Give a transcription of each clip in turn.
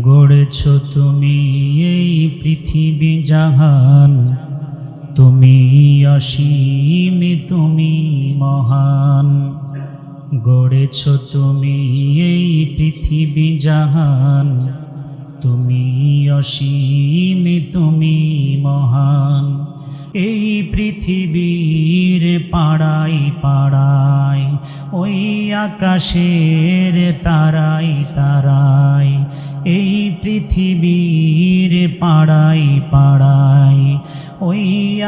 গড়েছ তুমি এই পৃথিবী জাহান, তুমি অসীম তুমি মহান। গড়েছ তুমি এই পৃথিবী জাহান, তুমি অসীম তুমি মহান। এই পৃথিবীর পাড়ায় পাড়ায়, ওই আকাশের তারাই তারাই, এই পৃথিবীর পাড়ায় পাড়ায়, ওই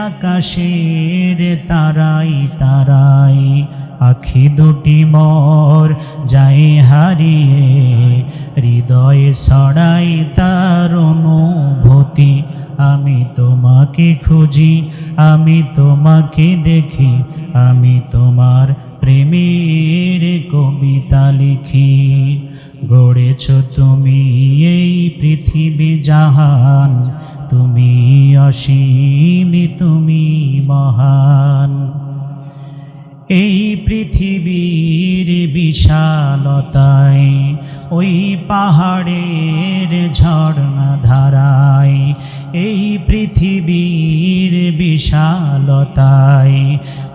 আকাশের তারাই তারাই। আখি দুটি মোর যায় হারিয়ে, হৃদয়ে ছড়াই তার অনুভূতি। আমি তোমাকে খুঁজি, আমি তোমাকে দেখি, আমি তোমার প্রেমের কবিতা লিখি। গড়েছ তুমি এই পৃথিবী জাহান, তুমি অসীম তুমি মহান। এই পৃথিবীর বিশালতায়, ওই পাহাড়ের ঝর্ণা ধারায়, এই পৃথিবীর বিশালতায়,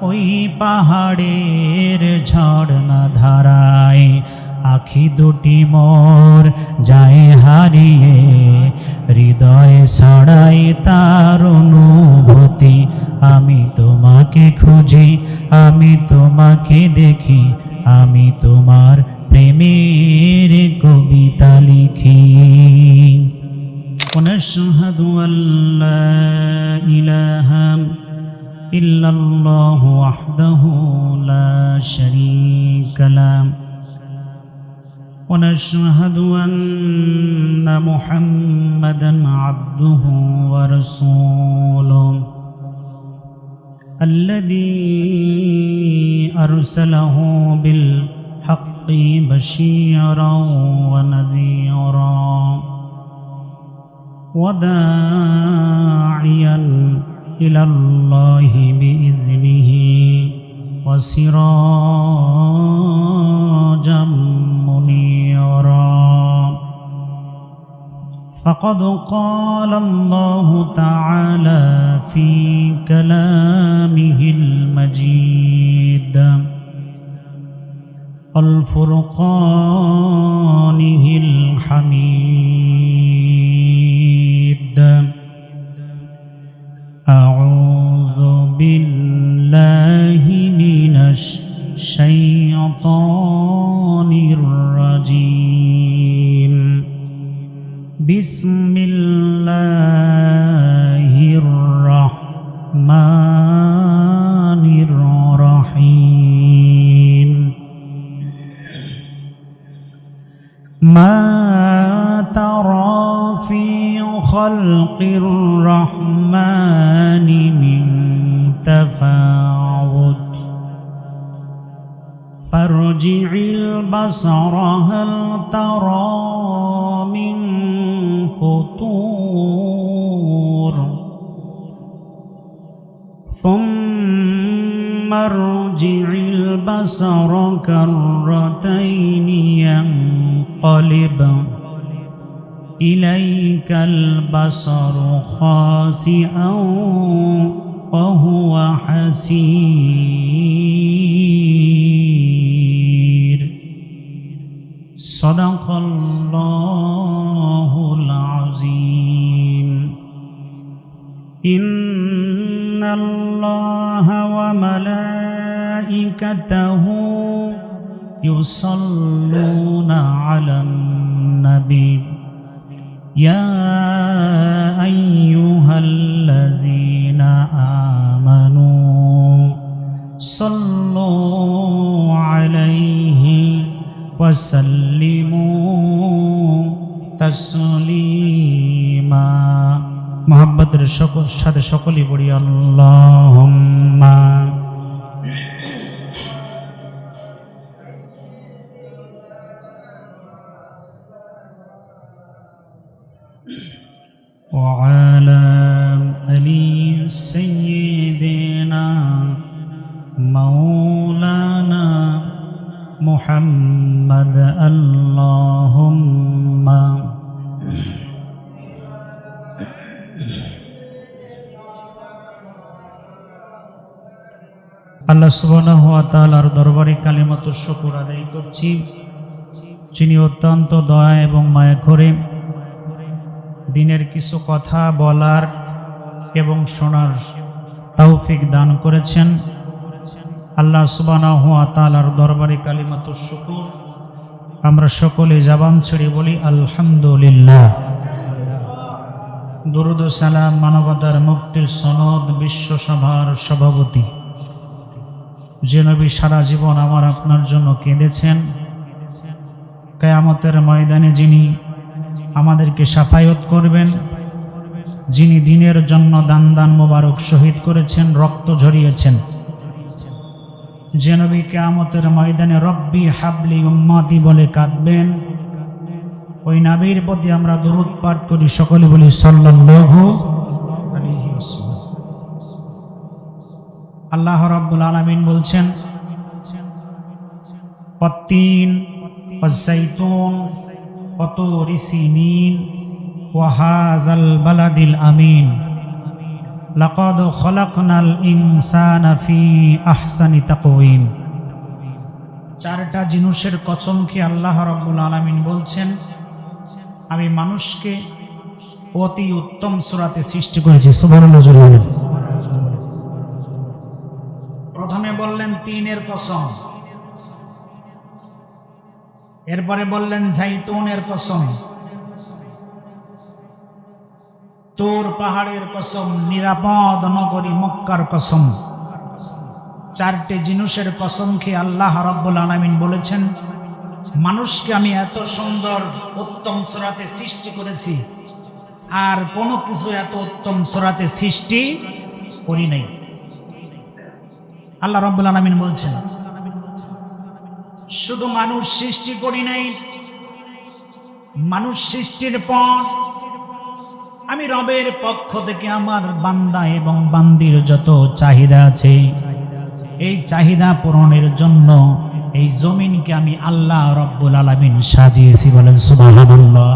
ওই পাহাড়ের ঝর্ণা ধারায়। আখি দুটি মোর যায় হারিয়ে, হৃদয়ে ছড়াই তার অনুভূতি। আমি তোমাকে খুঁজি, আমি তোমাকে দেখি, আমি তোমার প্রেমের কবিতা লিখি। ওয়ানাশহাদু আল্লা ইলাহা ইল্লাল্লাহু ওয়াহদাহু লা শারীকা লাহু, ونشهد أن محمدًا عبده ورسوله الذي أرسله بالحق بشيرًا ونذيرًا وداعيًا إلى الله بإذنه وسراجًا منيرا. فقد قال الله تعالى في كلامه المجيد الفرقانه الحميد: أعوذ بالله من الشيطان الرجيم. بسم الله الرحمن الرحيم. ما ترى في خلق الرحمن من تفاوت فارجع البصر هل ترى من فطور ثم ارجع البصر كرتين ينقلب إليك البصر خاسئا وهو حسير. صدق الله العظيم. إن الله وملائكته يصلون على النبي يا أيها الذين آمنوا صلوا عليه وسلموا تسليما. محبতের সাথে সকলেই পড়ি আল্লাহুম্মা وعلى آل سيدنا مولانا محمد. اللهم আল্লাহ সুবহানাহু ওয়া তাআলার দরবারে কালিমাতুশ শুকর আদায় করছি, যিনি অত্যন্ত দয়া এবং মায়া করে দিনের কিছু কথা বলার এবং শোনার তৌফিক দান করেছেন। আল্লাহ সুবহানাহু ওয়া তাআলার দরবারে কালিমাতুশ শুকর আমরা সকলে জবান ছেড়ে বলি আলহামদুলিল্লাহ। দুরুদ ও সালাম মানবতার মুক্তির সনদ বিশ্বসভার সভাপতি যে নবী সারা জীবন আমার আপনার জন্য কেঁদেছেন, কিয়ামতের ময়দানে যিনি আমাদেরকে শাফায়াত করবেন, যিনি দিনের জন্য দান দান মোবারক শহীদ করেছেন, রক্ত ঝরিয়েছেন, যে নবী কিয়ামতের ময়দানে রব্বি হাবলি উম্মতি বলে কাঁদবেন, ওই নবীর প্রতি আমরা দুরূদ পাঠ করি, সকলে বলি সাল্লাল্লাহু আলাইহি ওয়াসাল্লাম। আল্লাহ রাব্বুল আলামিন বলছেন ওয়াত্তিন ওয়াজ্জাইতুন ওয়া তুরি সিনিন ওয়া হাযাল বালাদিল আমিন লাকাদ খালাকনাল ইনসানা ফি আহসানি তাকওয়িম। চারটা জিনিসের কসম খেয়ে আল্লাহ রাব্বুল আলামিন বলছেন, আমি মানুষকে অতি উত্তম সূরাতে সৃষ্টি করেছি। সুবহানাল্লাহ। প্রথমে বললেন তিনের কসম, এরপরে বললেন জাইতুনের কসম, তুর পাহাড়ের কসম, নিরাপদ নগরী মক্কার কসম। চারটে জিনিসের কসম খেয়ে আল্লাহ রাব্বুল আলামিন বলেছেন, মানুষকে আমি এত সুন্দর উত্তম সূরাতে সৃষ্টি করেছি, আর কোনো কিছু এত উত্তম সূরাতে সৃষ্টি করি নাই। আল্লাহ রাব্বুল আলামিন বলছেন, শুধু মানুষ সৃষ্টি করি নাই, মানুষ সৃষ্টির পর আমি রবের পক্ষ থেকে আমার বান্দা এবং বান্দির যত চাহিদা আছে, এই চাহিদা পূরণের জন্য এই জমিনকে আমি আল্লাহ রাব্বুল আলামিন সাজিয়েছি। বলেন সুবহানাল্লাহ।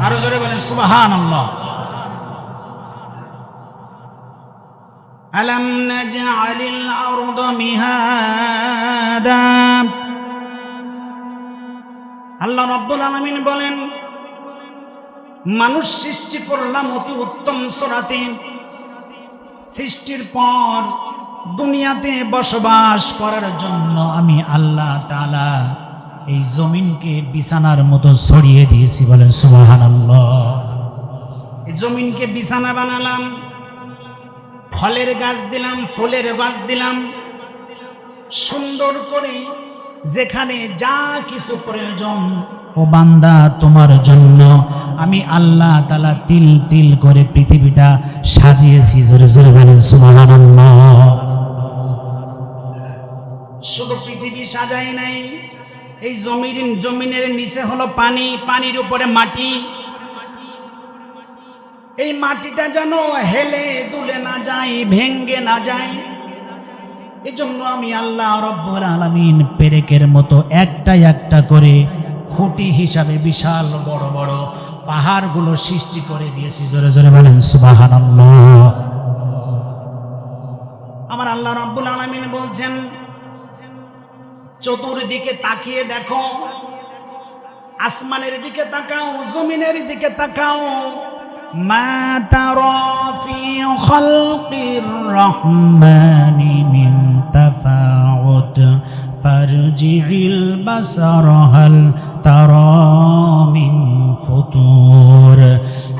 আরো জোরে বলেন সুবহানাল্লাহ। আলাম নাজআলিল আরদা মিহাদা। আল্লাহ রাব্বুল আলামিন বলেন, মানুষ সৃষ্টি করলাম অতি উত্তম সূরাতে। সৃষ্টির পর দুনিয়াতে বসবাস করার জন্য আমি আল্লাহ তাআলা এই জমিনকে বিছানার মতো ছড়িয়ে দিয়েছি। বলেন সুবহানাল্লাহ। এই জমিনকে বিছানা বানালাম, ফলের গাছ দিলাম, ফুলের গাছ দিলাম, সুন্দর করে যেখানে যা কিছু প্রয়োজন ও বান্দা তোমার জন্য আমি আল্লাহ তাআলা তিল তিল করে পৃথিবীটা সাজিয়েছি। জোরে জোরে বলেন সুবহানাল্লাহ। শুধু পৃথিবী সাজাই নাই, এই জমিনের নিচে হলো পানি, পানির উপরে মাটি। এই মাটিটা যেন হেলে দুলে না যায়, ভেঙ্গে না যায়, এজন্য আমি আল্লাহ রাব্বুল আলামিন পেরেকের মতো একটা একটা করে খুঁটি হিসাবে বিশাল বড় বড় পাহাড়গুলো সৃষ্টি করে দিয়েছি। জোরে জোরে বলেন সুবহানাল্লাহ। আমার আল্লাহ রাব্বুল আলামিন বলছেন, চতুর্দিকে তাকিয়ে দেখো, আসমানের দিকে তাকাও, জমিনের দিকে তাকাও। মা তারা ফি খালকির রহমানি মিন তাফাউত ফারজি'ল বাসার হাল তারা মিন ফুতুর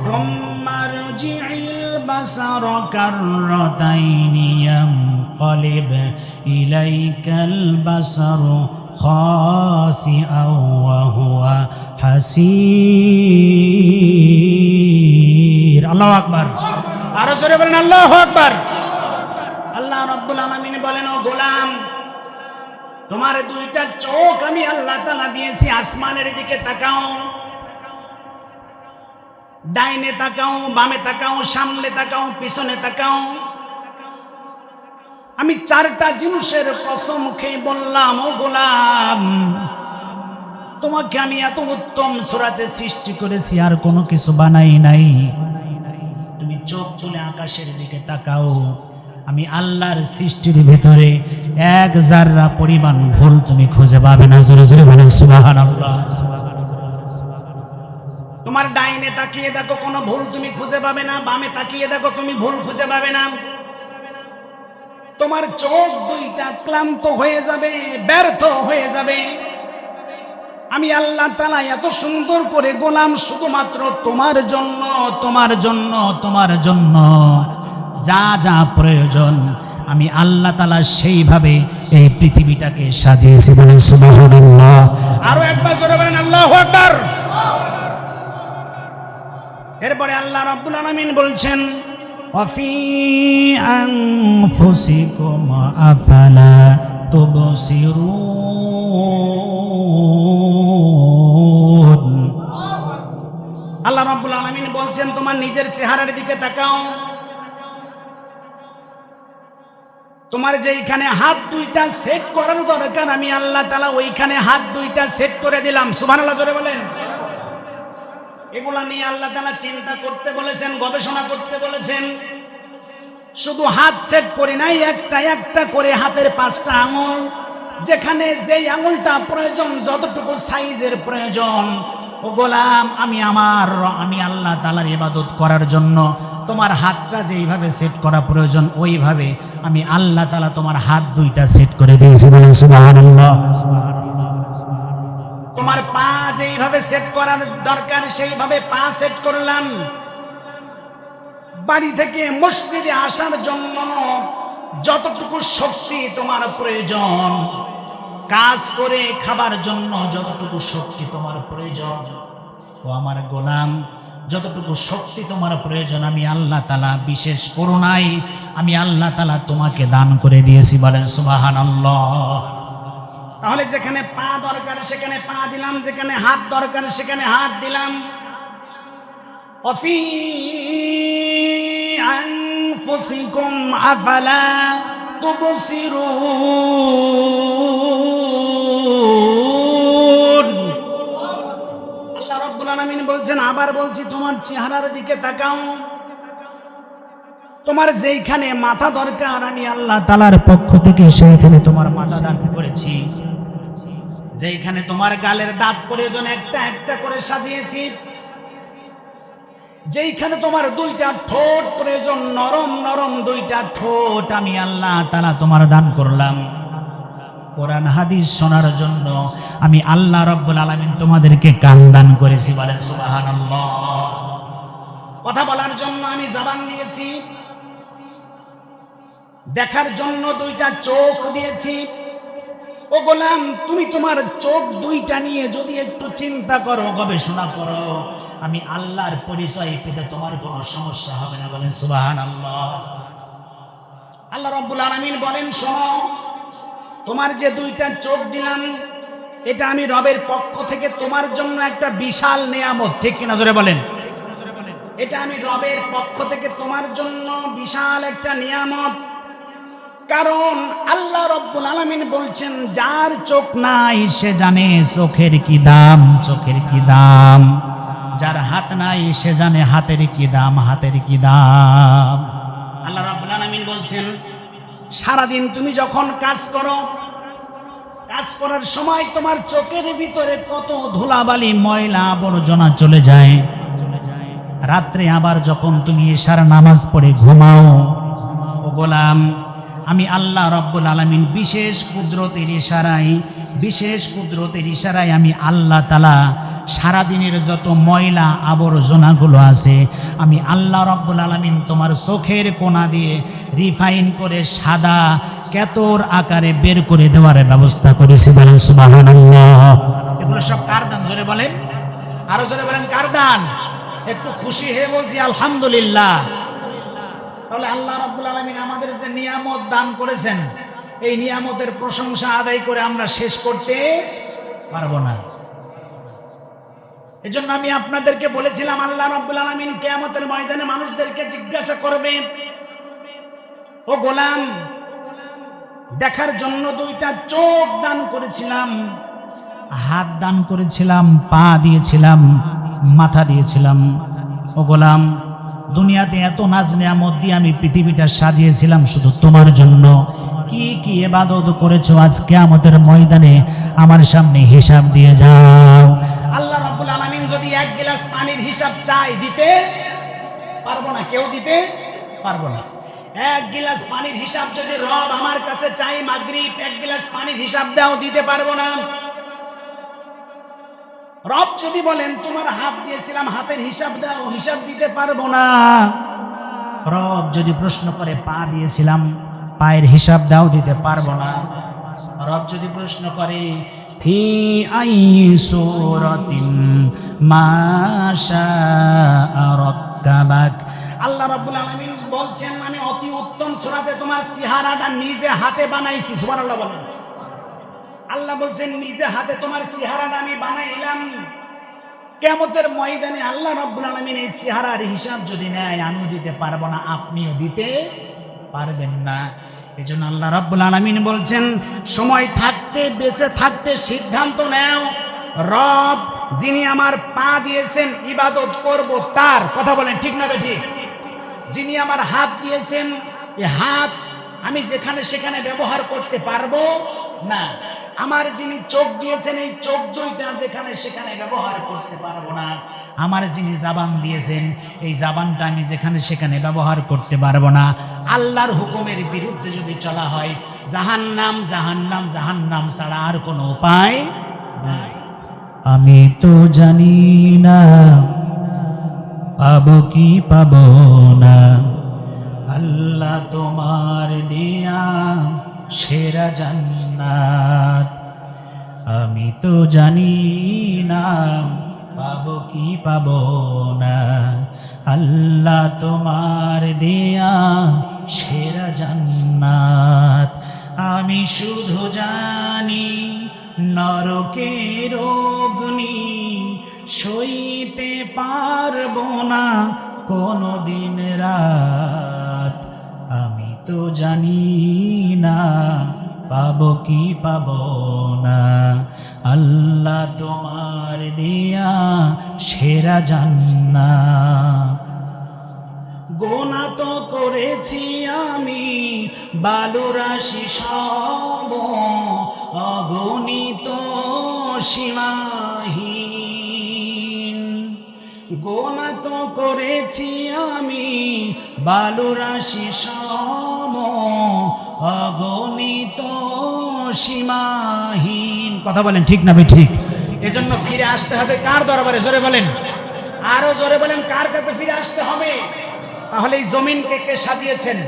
সুম্মা রজি'ল বাসার কাররাতাইনি ইয়ানকালিব ইলাইকাল বাসার খাসিআন ওয়া হুয়া হাসীর। আল্লাহু আকবার। আরো জোরে বলেন আল্লাহু আকবার। আল্লাহ রাব্বুল আলামিন বলেন, ও গোলাম, তোমার দুইটা চোখ আমি আল্লাহ তাআলা দিয়েছি, আসমানের দিকে তাকাও, ডাইনে তাকাও, বামে তাকাও, সামনে তাকাও, পিছনে তাকাও। আমি চারটা জিনিসের কসম খেয়ে বললাম, ও গোলাম, তোমাকে আমি এত উত্তম সূরাতে সৃষ্টি করেছি, আর কোনো কিছু বানাই নাই। তুমি চোখ তুলে আকাশের দিকে তাকাও, আমি আল্লাহর সৃষ্টির ভিতরে এক জাররা পরিমাণ ভুল তুমি খুঁজে পাবে না। জোরে জোরে বলেন সুবহানাল্লাহ। তোমার ডাইনে তাকিয়ে দেখো, কোনো ভুল তুমি খুঁজে পাবে না। বামে তাকিয়ে দেখো, তুমি ভুল খুঁজে পাবে না। তোমার চোখ দুইটা ক্লান্ত হয়ে যাবে, ব্যর্থ হয়ে যাবে। আমি আল্লাহ তাআলা এত সুন্দর করে গোলাম শুধুমাত্র তোমার জন্য, তোমার জন্য, তোমার জন্য যা যা প্রয়োজন আমি আল্লাহ তাআলা সেইভাবে এই পৃথিবীটাকে সাজিয়েছি। বলেন সুবহানাল্লাহ। আরো একবার জোরে বলেন আল্লাহু আকবার। এরপরে আল্লাহ রাব্বুল আলামিন বলছেন, ওয়াফি আনফুসিকুম আফালা তুবসিরুন। আল্লাহ রাব্বুল আলামিন বলছেন, তোমার নিজের চেহারার দিকে তাকাও। তোমার যেইখানে হাত দুইটা সেট করার দরকার আমি আল্লাহ তাআলা ওইখানে হাত দুইটা সেট করে দিলাম। সুবহানাল্লাহ জোরে বলেন। এগুলা নিয়ে আল্লাহ তাআলা চিন্তা করতে বলেছেন, গবেষণা করতে বলেছেন। শুধু হাত সেট করি নাই, একটা একটা করে হাতের 5টা আঙুল, যেখানে যেই আঙুলটা প্রয়োজন, যতটুকু সাইজের প্রয়োজন, ও গোলাম আমি আল্লাহ তাআলার ইবাদত করার জন্য তোমার হাতটা যেইভাবে সেট করা প্রয়োজন ওইভাবে আমি আল্লাহ তাআলা তোমার হাত দুইটা সেট করে দিয়েছি। বলেন সুবহানাল্লাহ। তোমার পা যেইভাবে সেট করার দরকার সেইভাবে পা সেট করলাম। বাড়ি থেকে মসজিদে আসার জন্য যতটুকু শক্তি তোমার প্রয়োজন, কাজ করে খাবার জন্য যতটুকু শক্তি তোমার প্রয়োজন, ও আমার গোলাম যতটুকু শক্তি তোমার প্রয়োজন আমি আল্লাহ তাআলা বিশেষ করুণায় আমি আল্লাহ তাআলা তোমাকে দান করে দিয়েছি। বলেন সুবহানাল্লাহ। তাহলে যেখানে পা দরকার সেখানে পা দিলাম, যেখানে হাত দরকার সেখানে হাত দিলাম। ওয়াফি আনফুসিকুম আফালা তুবসিরুন। আল্লাহ রাব্বুল আলামিন বলছেন, আবার বলছি তোমার চেহারার দিকে তাকাও। তোমার যেইখানে মাথা দরকার আমি আল্লাহ তাআলার পক্ষ থেকে সেইখানে তোমার মাথা দান করেছি। যেইখানে তোমার গালের দাঁত প্রয়োজন একটা একটা করে সাজিয়েছি। যেইখানে তোমার দুইটা ঠোঁট প্রয়োজন, নরম নরম দুইটা ঠোঁট আমি আল্লাহ তাআলা তোমার দান করলাম। কোরআন হাদিস শোনার জন্য আমি আল্লাহ রাব্বুল আলামিন তোমাদেরকে কান দান করেছি। বলেন সুবহানাল্লাহ। কথা বলার জন্য আমি জবান দিয়েছি, দেখার জন্য দুইটা চোখ দিয়েছি। ও গোলাম তুমি তোমার চোখ দুইটা নিয়ে যদি একটু চিন্তা করো, গবেষণা করো, আমি আল্লাহর পরিচয় পেতে তোমার কোনো সমস্যা হবে না। বলেন সুবহানাল্লাহ। আল্লাহ রাব্বুল আলামিন বলেন, শোনো, তোমার যে দুইটা চোখ দিলাম এটা আমি রবের পক্ষ থেকে তোমার জন্য একটা বিশাল নিয়ামত। ঠিক কিনা জোরে বলেন। এটা আমি রবের পক্ষ থেকে তোমার জন্য বিশাল একটা নিয়ামত। কারণ আল্লাহ রাব্বুল আলামিন বলছেন, যার চোখ নাই সে জানে চোখের কি দাম, চোখের কি দাম। যার হাত নাই সে জানে হাতের কি দাম, হাতের কি দাম। আল্লাহ রাব্বুল আলামিন বলছেন, সারাদিন তুমি যখন কাজ করো, কাজ করার সময় তোমার চোখের ভিতরে কত ধুলাবালি ময়লা আবর্জনা চলে যায়। রাত্রে আবার যখন তুমি ইশার নামাজ পড়ে ঘুমাও, ও গোলাম আমি আল্লাহ রাব্বুল আলামিন বিশেষ কুদরতের ইশারায় আমি আল্লাহ তাআলা সারাদিনের যত ময়লা আবর্জনাগুলো আছে আমি আল্লাহ রাব্বুল আলামিন তোমার চোখের কোনা দিয়ে রিফাইন করে সাদা কেতর আকারে বের করে দেওয়ার ব্যবস্থা করেছি। বলেন সুবহানাল্লাহ। এগুলো সব কার দান? জোরে বলেন, আরো জোরে বলেন, কার দান? একটু খুশি হয়ে বলছি আলহামদুলিল্লাহ। তাহলে আল্লাহ রাব্বুল আলামিন আমাদের যে নিয়ামত দান করেছেন, এই নিয়ামতের প্রশংসা আদায় করে আমরা শেষ করতে পারবো না। এজন্য আমি আপনাদেরকে বলেছিলাম, আল্লাহ রাব্বুল আলামিন কিয়ামতের ময়দানে মানুষদেরকে জিজ্ঞাসা করবে, ও গোলাম দেখার জন্য দুইটা চোখ দান করেছিলাম, হাত দান করেছিলাম, পা দিয়েছিলাম, মাথা দিয়েছিলাম। ও গোলাম, দুনিয়াতে এত নাজ নেয়ামত দিয়ে আমি পৃথিবীটা সাজিয়েছিলাম শুধু তোমার জন্য। কি কি ইবাদত করেছো, আজ কিয়ামতের ময়দানে আমার সামনে হিসাব দিয়ে যাও। আল্লাহ রাব্বুল আলামিন যদি এক গ্লাস পানির হিসাব চাই, দিতে পারবো না, কেউ দিতে পারবো না। এক গ্লাস পানির হিসাব যদি রব আমার কাছে চাই, মাগরিব এক গ্লাস পানির হিসাব দাও, দিতে পারবো না। রব যদি বলেন তোমার হাত দিয়েছিলাম, হাতের হিসাব দাও, হিসাব দিতে পারবো না। রব যদি প্রশ্ন করে পা দিয়েছিলাম, পায়ের হিসাব দাও, দিতে পারবো না। রব যদি প্রশ্ন করে ফি আই সূরাতিন মা শাআ রাক্কাবাক, আল্লাহ রাব্বুল আলামিন বলছেন মানে অতি উত্তম সূরাতে তোমার চেহারাটা নিজে হাতে বানাইছি। সুবহানাল্লাহ বলেন। আল্লাহ বলছেন নিজে হাতে তোমার চেহারাটা আমি বানাইলাম। কিয়ামতের ময়দানে আল্লাহ রাব্বুল আলামিন এই চেহারার হিসাব যদি নেয়, আমিও দিতে পারবো না, আপনিও দিতে পারবেন না। এজন্য আল্লাহ রাব্বুল আলামিন বলছেন সময় থাকতে, বেঁচে থাকতে সিদ্ধান্ত নাও, রব যিনি আমার পা দিয়েছেন ইবাদত করব তার। কথা বলেন ঠিক না বেঠিক? যিনি আমার হাত দিয়েছেন, এই হাত আমি যেখানে সেখানে ব্যবহার করতে পারবো না। আমার যিনি চোখ দিয়েছেন, এই চোখ দুইটা যেখানে সেখানে ব্যবহার করতে পারবো না। আমার যিনি জবান দিয়েছেন, এই জবানটা আমি যেখানে সেখানে ব্যবহার করতে পারবো না। আল্লাহর হুকুমের বিরুদ্ধে যদি চলা হয়, জাহান্নাম জাহান্নাম জাহান্নাম ছাড়া আর কোনো উপায় নাই। আমি তো জানি না পাবো কি পাবো না, আল্লাহ তোমার দিয়া সেরা জান্নাত। আমি তো জানি না পাবো কি পাবো না, আল্লাহ তোমার দিয়া সেরা জান্নাত। আমি শুধু জানি নরকের অগ্নি সইতে পারবো না কোনো দিন রাত। আমি তো জানি না পাবো কি পাবো না, আল্লাহ তোমার দিয়া সেরা জান্নাত। গোনা তো করেছি আমি বালুরাশি সব, অগণিত সীমাহীন। গোনা তো করেছি আমি বালুরাশি সম, অগণিত সীমাহীন। কথা বলেন ঠিক না ঠিক? এজন্য ফিরে আসতে হবে কার দরবারে? জোরে বলেন, আরো জোরে বলেন, কার কাছে ফিরে আসতে হবে? তাহলে এই জমিনকে কে সাজিয়েছেন?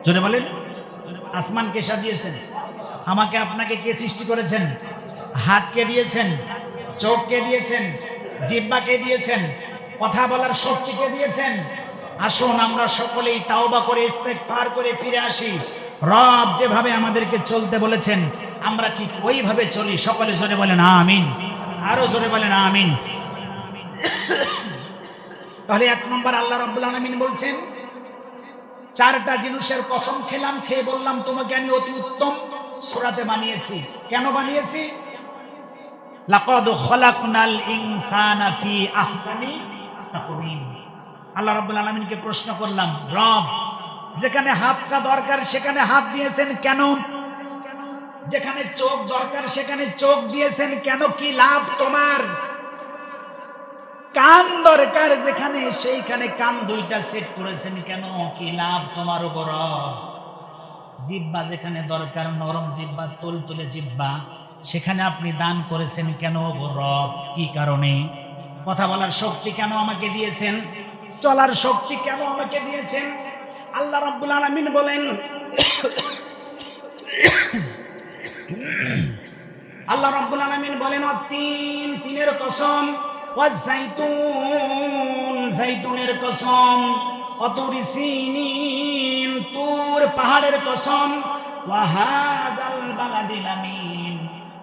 জোরে বলেন। আসমানকে সাজিয়েছেন। আমাকে আপনাকে কে সৃষ্টি করেছেন? হাতকে দিয়েছেন, চোখকে দিয়েছেন, জিহ্বাকে দিয়েছেন, কথা বলার শক্তিকে দিয়েছেন। আসুন আমরা সকলেই তাওবা করে ইস্তেগফার করে ফিরে আসি। রব যেভাবে আমাদেরকে চলতে বলেছেন আমরা ঠিক ওইভাবে চলি। সকলে জোরে বলেন আমিন, আরো জোরে বলেন আমিন। তাহলে এক নম্বর আল্লাহ রাব্বুল আলামিন বলছেন চারটা জিনিসের কসম খেলাম, খেয়ে বললাম তোমাকে আমি অতি উত্তম সূরাতে বানিয়েছি। কেন বানিয়েছি? লাকাদ খালাকনাল ইনসানা ফি আহসানি তাকওয়িম। আল্লাহ রাব্বুল আলামিনকে প্রশ্ন করলাম, রব যেখানে হাতটা দরকার সেখানে হাত দিয়েছেন কেন? যেখানে চোখ দরকার সেখানে চোখ দিয়েছেন কেন? কি লাভ তোমার? কান দরকার যেখানে সেইখানে কান দুইটা সেট করেছেন কেন? কি লাভ তোমার উপর? জিহ্বা যেখানে দরকার, নরম জিহ্বা, তুলতুলে জিহ্বা, সেখানে আপনি দান করেছেন কেন রব? কি কারণে? কথা বলার শক্তি কেন আমাকে দিয়েছেন? চলার শক্তি কেন আমাকে দিয়েছেন? আল্লাহ রাব্বুল আলামিন বলেন, আল্লাহ রাব্বুল আলামিন বলেন তিন, তিনের কসম, ওয়াজ-জাইতুন, জাইতুনের কসম, ওয়াতুরি সিনিন, তুর পাহাড়ের কসম, ওয়া হাযাল বালাদিল আমিন,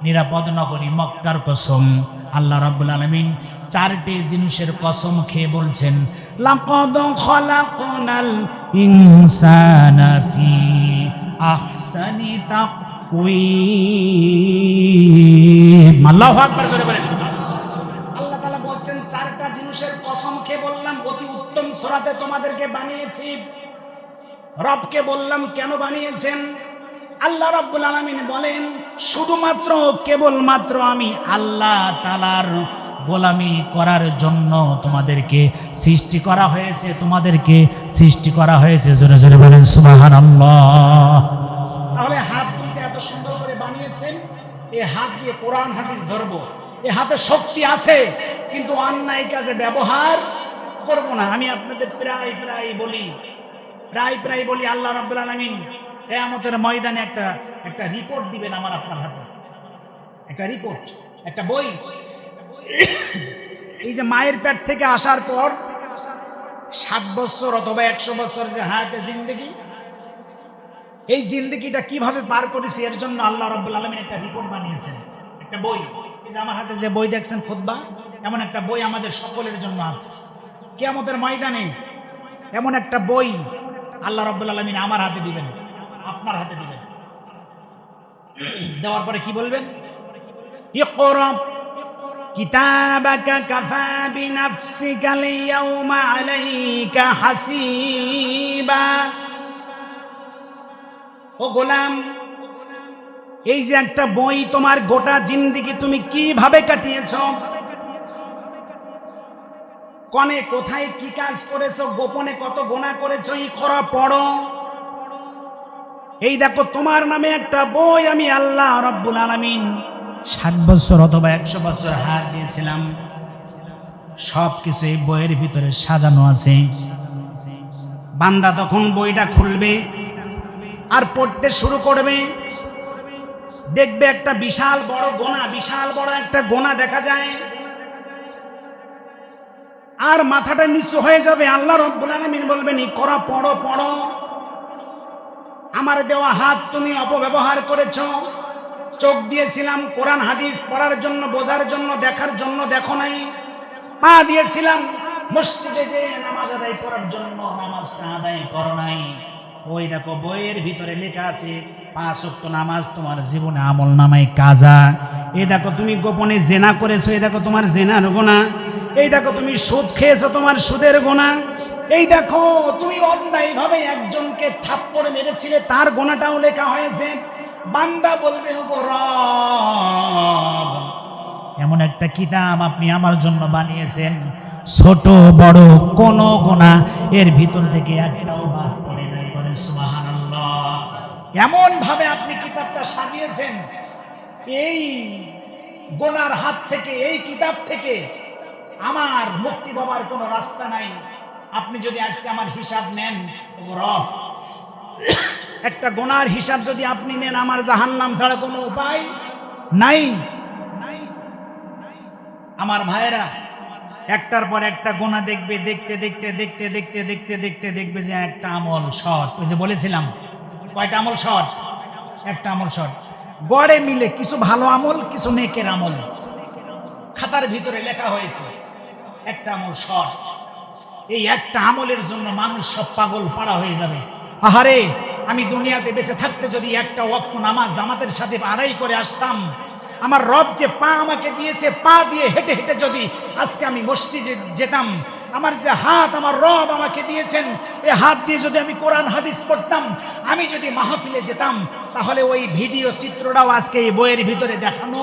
নিরাপদ নগরী মক্কার কসম। আল্লাহ রাব্বুল আলামিন চারটি জিনিসের কসম খেয়ে বলছেন লাকাদ খালাকনাল ইনসানা ফি আহসানি তাকওয়িম। আল্লাহু আকবার জোরে বলেন। আল্লাহ তাআলা বলছেন চারটা জিনিসের কসম খেয়ে বললাম অতি উত্তম সূরাতে তোমাদেরকে বানিয়েছি। রবকে বললাম কেন বানিয়েছেন? আল্লাহ রাব্বুল আলামিন বলেন শুধুমাত্র কেবলমাত্র আমি আল্লাহ তাআলার গোলামি করার জন্য তোমাদেরকে সৃষ্টি করা হয়েছে, তোমাদেরকে সৃষ্টি করা হয়েছে। জোরে জোরে বলেন সুবহানাল্লাহ। তাহলে হাত দুইটা এত সুন্দর করে বানিয়েছেন, এই হাত দিয়ে কোরআন হাদিস ধরবো, এই হাতে শক্তি আছে, কিন্তু অন্যায় কাজে ব্যবহার করব না। আমি আপনাদের প্রায় বলি আল্লাহ রাব্বুল আলামিন কিয়ামতের ময়দানে একটা রিপোর্ট দিবেন আমার আপনার হাতে, একটা রিপোর্ট, একটা বই। এই যে মায়ের পেট থেকে আসার পর 60 বছর অথবা 100 বছর যে হায়াতে জিন্দেগি, এই জিন্দেগিটা কিভাবে পার করেছি এর জন্য আল্লাহ রাব্বুল আলামিন একটা রিপোর্ট বানিয়েছেন, একটা বই। এই যে আমার হাতে যে বই দেখছেন খুতবা, এমন একটা বই আমাদের সকলের জন্য আছে। কিয়ামতের ময়দানে এমন একটা বই আল্লাহ রাব্বুল আলামিন আমার হাতে দিবেন, আপনার হাতে দিবেন। দেওয়ার পরে কি বলবেন? ইকরা কিতাবাকা কাফা বিনাফসিকাল ইয়াউমা আলাইকা হাসিবা। ও গোলাম, এই যে একটা বই, তোমার গোটা জিন্দেগি তুমি কিভাবে কাটিয়েছো, কনে কোথায় কি কাজ করেছো, গোপনে কত গুনাহ করেছো, ইকরা পড়ো। এই দেখো তোমার নামে একটা বই আমি আল্লাহ রাব্বুল আলামিন 60 বছর অথবা 100 বছর হাত দিয়েছিলাম, সব কিছু এই বইয়ের ভিতরে সাজানো আছে। বান্দা তখন বইটা খুলবে আর পড়তে শুরু করবে, দেখবে একটা বিশাল বড় একটা গোনা দেখা যায়, আর মাথাটা নিচু হয়ে যাবে। আল্লাহ রাব্বুল আলামিন বলবেন ইকরা পড়ো। আমার দেওয়া হাত তুমি অপব্যবহার করেছো, চোখ দিয়েছিলাম কোরআন হাদিস পড়ার জন্য, বোঝার জন্য, দেখার জন্য, দেখো নাই। পা দিয়েছিলাম মসজিদে যে নামাজ আদায় করার জন্য, নামাজটা আদায় করো নাই। ওই দেখো বইয়ের ভিতরে লেখা আছে 5 ওয়াক্ত নামাজ তোমার জীবনে আমল নামায় কাজা। এই দেখো তুমি গোপনে জেনা করেছো, এই দেখো তোমার জেনার গুনাহ। এই দেখো তুমি সুদ খেয়েছো, তোমার সুদের গুনাহ। এই দেখো তুমি অন্যায়ভাবে একজনকে থাপ্পড় মেরেছিলে, তার গুনাহটাও লেখা হয়েছে। বান্দা বলবে ও রব, এমন একটা কিতাব আপনি আমার জন্য বানিয়েছেন, ছোট বড় কোন গুনাহ এর ভিতর থেকে একটাও বাদ পড়ে নাই। বলেন সুবহানাল্লাহ। এমন ভাবে আপনি কিতাবটা সাজিয়েছেন, এই গুনার হাত থেকে, এই কিতাব থেকে আমার মুক্তি পাবার কোনো রাস্তা নাই। আপনি যদি আজকে আমার হিসাব নেন, ও রব, একটা গুনার হিসাব যদি আপনি নেন, আমার জাহান্নাম ছাড়া কোনো উপায় নাই। আমার ভাইয়েরা, একটার পর একটা গুনাহ দেখবে, দেখতে দেখবে যে একটা আমল শর্ট। ওই যে বলেছিলাম কয়টা আমল শর্ট, একটা আমল শর্ট। গড়ে মিলে কিছু ভালো আমল, কিছু নেকের আমল খাতার ভিতরে লেখা হয়েছে, একটা আমল শর্ট। এই একটা আমলের জন্য মানুষ সব পাগল পাড়া হয়ে যাবে। আহারে, আমি দুনিয়াতে বেঁচে থাকতে যদি একটা ওয়াক্ত নামাজ জামাতের সাথে আদায় করে আসতাম, আমার রব যে পা আমাকে দিয়েছে, পা দিয়ে হেঁটে হেঁটে যদি আজকে আমি মসজিদে যেতাম, আমার যে হাত আমার রব আমাকে দিয়েছেন, এই হাত দিয়ে যদি আমি কোরআন হাদিস পড়তাম, আমি যদি মাহফিলে যেতাম, তাহলে ওই ভিডিও চিত্রটাও আজকে এই বইয়ের ভিতরে দেখানো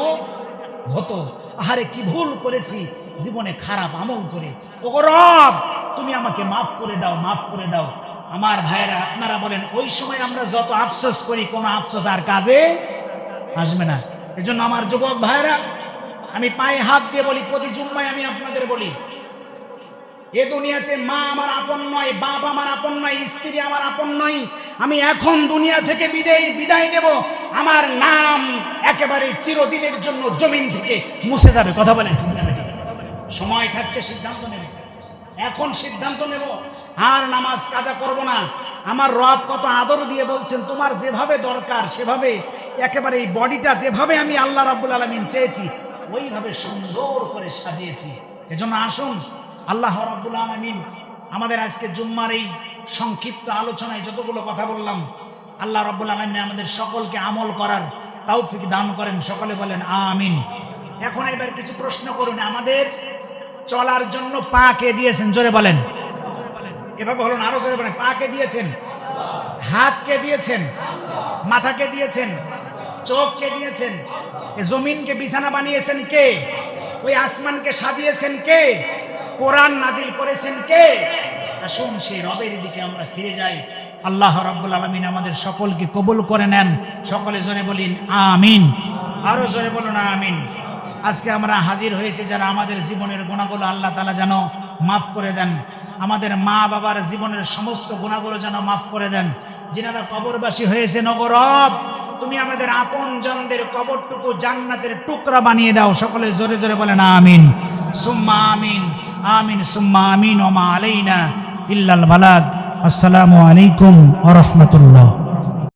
হতো। আহারে কি ভুল করেছি জীবনে খারাপ আমল করে, ও রব তুমি আমাকে মাফ করে দাও। আমার ভাইয়েরা, আপনারা বলেন ওই সময় আমরা যত আফসোস করি, কোনো আফসোস আর কাজে আসবে না। এজন্য আমার যুবক ভাইয়েরা, আমি পায়ে হাত দিয়ে বলি, প্রতি জুম্মায় আমি আপনাদের বলি, এ দুনিয়াতে মা আমার আপন নয়, বাপ আমার আপন নয়, স্ত্রী আমার আপন নয়। আমি এখন দুনিয়া থেকে বিদায় নেব, আমার নাম একেবারে চিরদিনের জন্য জমিন থেকে মুছে যাবে। কথা বলেন, সময় থাকতে সিদ্ধান্ত নেব, এখন সিদ্ধান্ত নেব, আর নামাজ কাজা করব না। আমার রব কত আদর দিয়ে বলছেন, তোমার যেভাবে দরকার সেভাবে, একেবারে এই বডিটা যেভাবে আমি আল্লাহ রাব্বুল আলামিন চেয়েছি ওইভাবে সুন্দর করে সাজিয়েছি। এজন্য আসুন, আল্লাহ রাব্বুল আলামিন আমাদের আজকে জুম্মার এই সংক্ষিপ্ত আলোচনায় যতগুলো কথা বললাম, আল্লাহ রাব্বুল আলামিন আমাদের সকলকে আমল করার তৌফিক দান করেন। সকলে বলেন আমিন। এখন এবার কিছু প্রশ্ন করুন, আমাদের চলার জন্য পা কে দিয়েছেন? জোরে বলেন। এভাবে বলুন, আরো জোরে বলেন। পা কে দিয়েছেন? হাত কে দিয়েছেন? মাথাকে দিয়েছেন? চোখ কে দিয়েছেন? এ জমিনকে বিছানা বানিয়েছেন কে? ওই আসমানকে সাজিয়েছেন কে? কোরআন নাজিল করেছেন কে? আসুন সেই রবের দিকে আমরা ফিরে যাই। আল্লাহ রাব্বুল আলামিন আমাদের সকলকে কবুল করে নেন। সকলে জোরে বলেন আমিন। আরো জোরে বলুন আমিন। আজকে আমরা হাজির হয়েছি যারা, আমাদের জীবনের গুনাহগুলো আল্লাহ তাআলা যেন মাফ করে দেন। আমাদের মা বাবার জীবনের সমস্ত গুনাহগুলো যেন মাফ করে দেন। যিনারা কবরবাসী হয়েছে, নগো রব তুমি আমাদের আপনজনদের কবরটুকু জান্নাতের টুকরা বানিয়ে দাও। সকলে জোরে জোরে বলেন আমিন সুম্মা আমিন। আমিন সুম্মা আমিন। ওয়া মা আলাইনা ইল্লাল বালাগ। আসসালামু আলাইকুম ওয়া রাহমাতুল্লাহ।